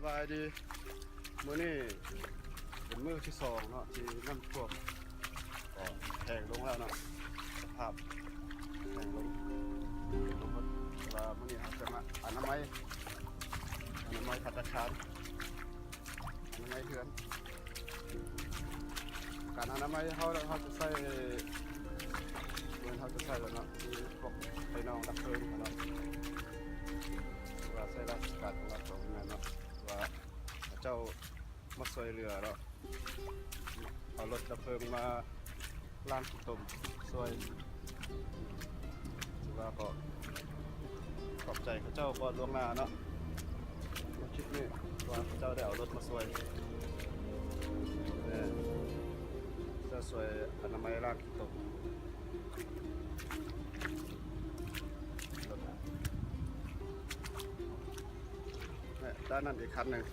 บายดีมื้อนี้เป็นมื้อที่2เนาะที่น้ำท่วมก็แห้งลงแล้วเนาะสภาพแห้งลงว่ามื้อนี้เราจะมาอนามัยภัตตาคารอนามัยเฮือนการอนามัยเขาจะใส่เหมือนเขาจะใส่แล้วเนาะมีพวกไฟนองดับเพลิงเนาะว่าใส่ราชการของเราตรงนั้นเนาะว่าเจ้ามาช่วยเหลือเนาะเอารถดับเพลิงมาล้างตุ่มช่วยถือว่าก็ขอบใจเขาเจ้าก่อนล่วงหน้าเนาะมาคิดนี่ว่าเขาเจ้าได้เอารถมาช่วยจะช่วยอนามัยล้างตุ่มด้านนั้นอีกคันหนึ่ง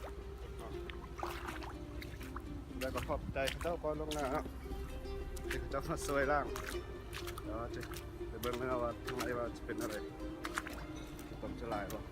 แล้วก็ขอบใจเจ้าก่อนลงหน้าที่เจ้ามาช่วยล่างเดี๋ยวจะไปเบิ่งนะว่าข้างในว่าจะเป็นอะไรผมจะลายป่ะ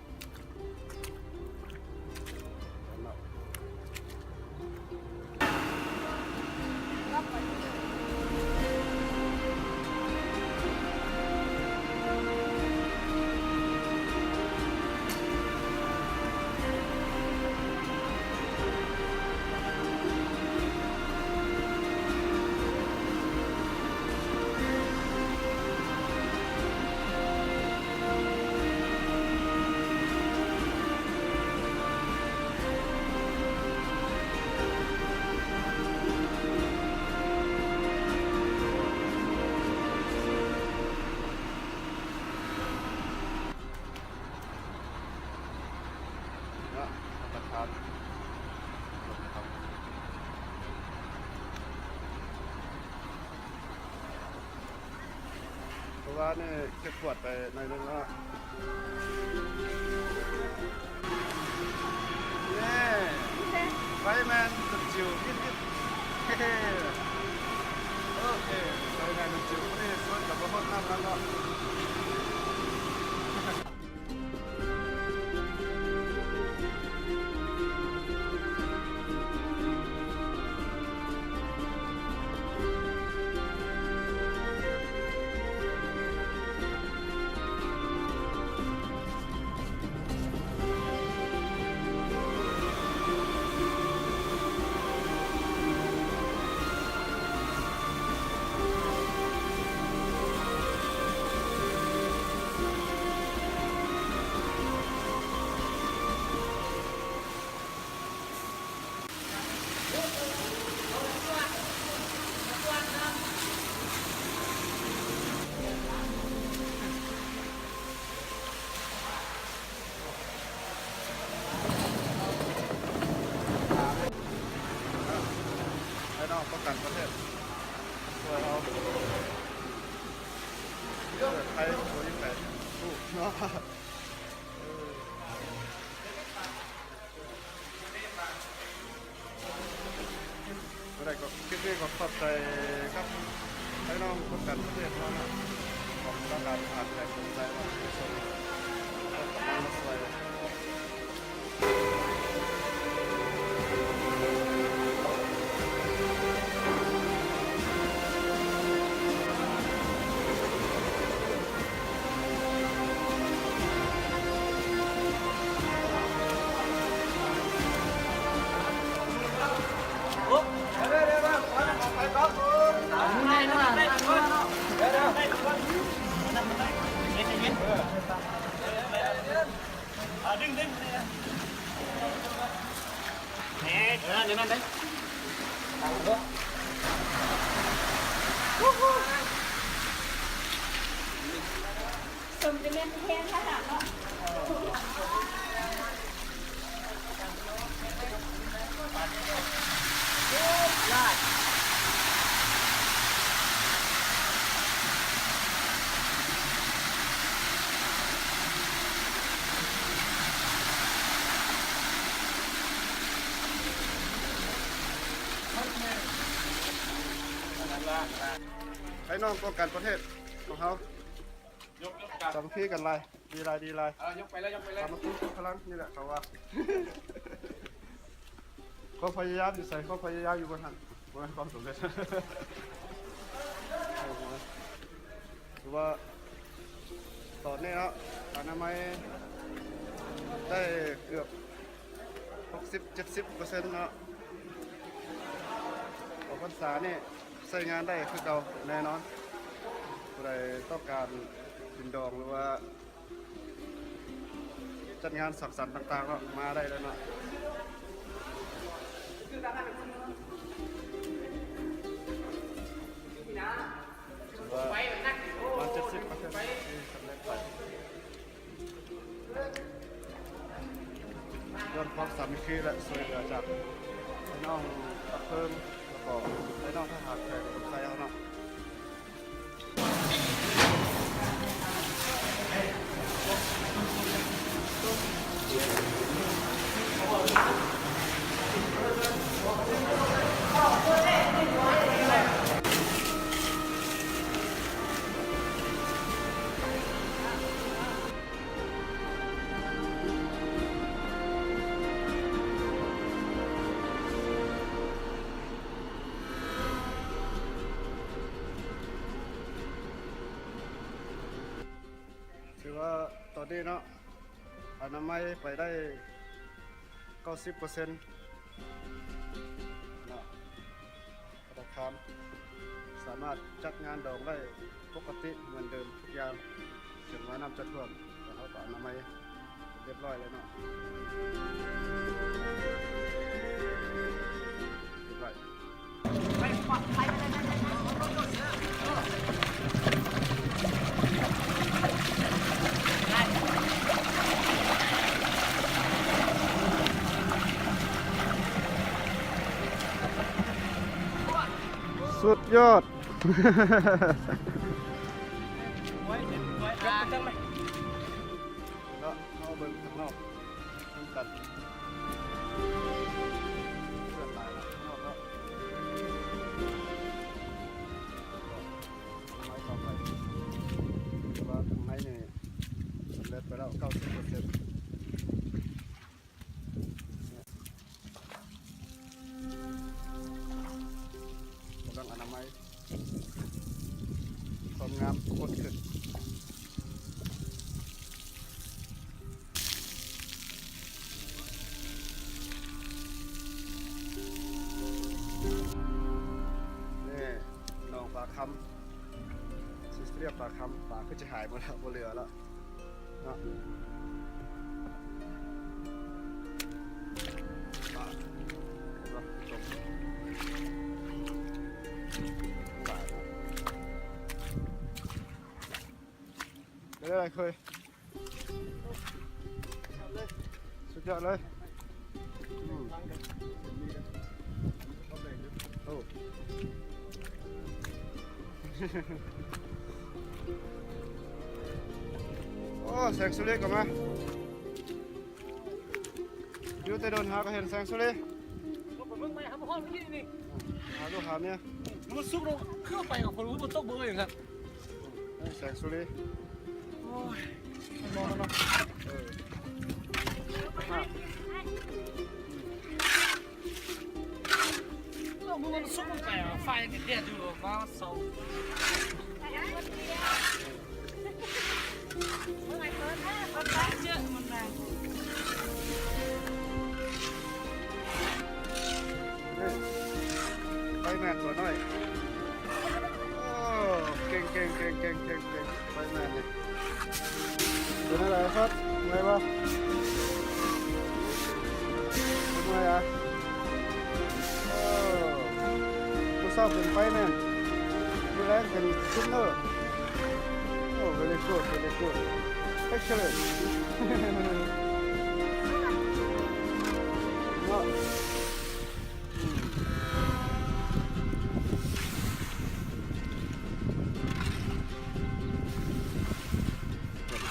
เพราะว่านี่แค่ขวดไปหน่อยนึงแล้วนี่ไฟแมนสุดจิ๋วนิดโอเคไฟแมนสุดจิ๋วนี่ส่วนกับพวกน้ำแล้วเนาะป้องกันประเทศช่วยเราไทยตัวที่8ลูกเนาะอะไรก็คิดว่าก็ขอบใจครับให้น้องป้องกันประเทศเรานะของการผ่านแรงสนใจมาที่สุดก็กำลังมาช่วยดึงเนี่ยเดี๋ยวนั่นได้สมจะเล่นเพลงขนาดเนาะลาดให้น้องป้องกันประเทศของเขาสามัคคีกันไรดีไรยกไปแล้วสามัคคีพลังนี่แหละเขาว่า ความพยายามอยู่ใส่ความพยายามอยู่บนหันบนความสำเร็จถือว่าตอนนี้เนาะอนามัยได้เกือบ60-70%เนาะออกพรรษานี่ใช้งานได้คือเก่าแน่นอนผู้ใดต้องการกินดองหรือว่าจัดงานสังสรรค์ต่างๆก็มาได้เลยเนาะว่า70%ที่สำเร็จไปเรื่องความสามัคคีและช่วยเหลือจากพี่น้องตักเพิ่มแล้วก็พี่น้องทหารแขกคนไทยเขาเนาะถือว่าตอนนี้เนาะอนามัยไปได้ 90%เนาะธนาคารสามารถจัดงานดองได้ปกติเหมือนเดิมทุกอย่างถึงว่าน้ำจะท่วมแต่เขาก็อนามัยเรียบร้อยเลยเนาะเรียบร้อยสุดยอด ก็เข้าเบิ้งข้างนอกกันเพื่อนหลายแล้วข้างนอกก็ไม้ต่อไปว่าข้างในนี่สำเร็จไปแล้ว 90%กำลังอนามัยความงามคนขึ้นนี่น้องปลาคำซิสเรียบปลาคำปลาก็จะหายหมดแล้วบนเรือแล้วเนาะปลาเห็นปะจมหลายนะได้อะไรเคยสุดยอดเลยโอ้ โอ้แสงสุริก็มาอยู่แต่โดนหาก็เห็นแสงสุริ ผมเพิ่งไปหาพ่อเมื่อกี้นี่ หาลูกหาเมีย มันซุกลงเครื่องไปกับคนรู้บนโต๊ะเบอร์อย่างครับ แสงสุริ โอ้ยมองมันเนาะ เออ มันซุกลงไปอ่ะไฟติดแดดอยู่มาเสา นี่ไปแม่ตัวน้อยโอ้เก่งไปแม่นี่เป็นอะไรครับไงวะเป็นไงอ่ะโอ้ผู้สาวเป็นไปแม่ดูแลเป็นซุปเนอร์โอ้ very good excellent เนาะ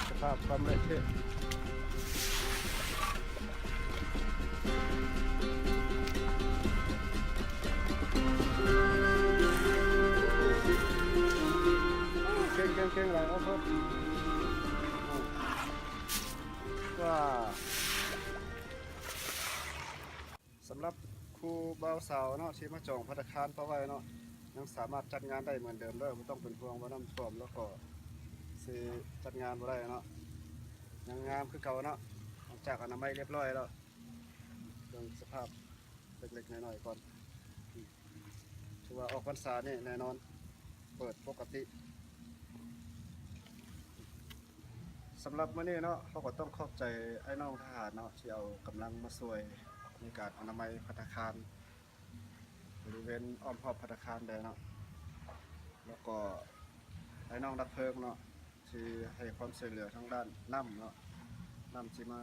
สภาพความเละเทะเก่งหลายเอาเพิ่มว่าสำหรับค ผู้บ่าวสาวเนาะที่มาจองภัตตาคารต่อไว้เนาะยังสามารถจัดงานได้เหมือนเดิมเด้อบ่ต้องเป็นห่วงว่าน้ำท่วมแล้วก็สิจัดงานบ่ได้เนาะยังงามคือเก่าเนาะหลังจากอนามัยเรียบร้อยแล้วเรื่องสภาพเล็กๆน้อยๆก่อนถือว่าออกพรรษานี่แน่นอนเปิดปกติสำหรับมื้อนี้เนาะเขาก็ต้องขอบใจไอ้น้องทหารเนาะที่เอากำลังมาช่วยในการอนามัยภัตตาคารบริเวณอ้อมรอบภัตตาคารได้เนาะแล้วก็ไอ้น้องดับเพลิงเนาะที่ให้ความช่วยเหลือทางด้านน้ำเนาะน้ำที่มา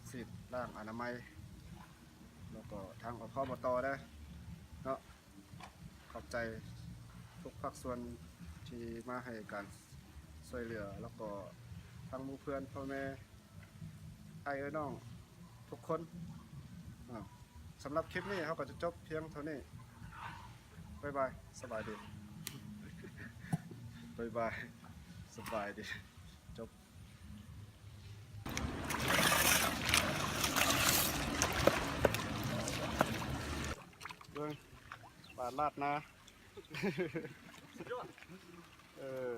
ฉีดล้างอนามัยแล้วก็ทางอบตได้เนาะขอบใจทุกภาคส่วนที่มาให้การช่วยเหลือแล้วก็ทั้งหมู่เพื่อนพ่อแม่ไอ้น้องทุกคนสำหรับคลิปนี้เขาก็จะจบเพียงเท่านี้บ๊ายบายสบายดี บ๊ายบายสบายดีจบเบิ่งบาดลาดนะ สุดยอด เออ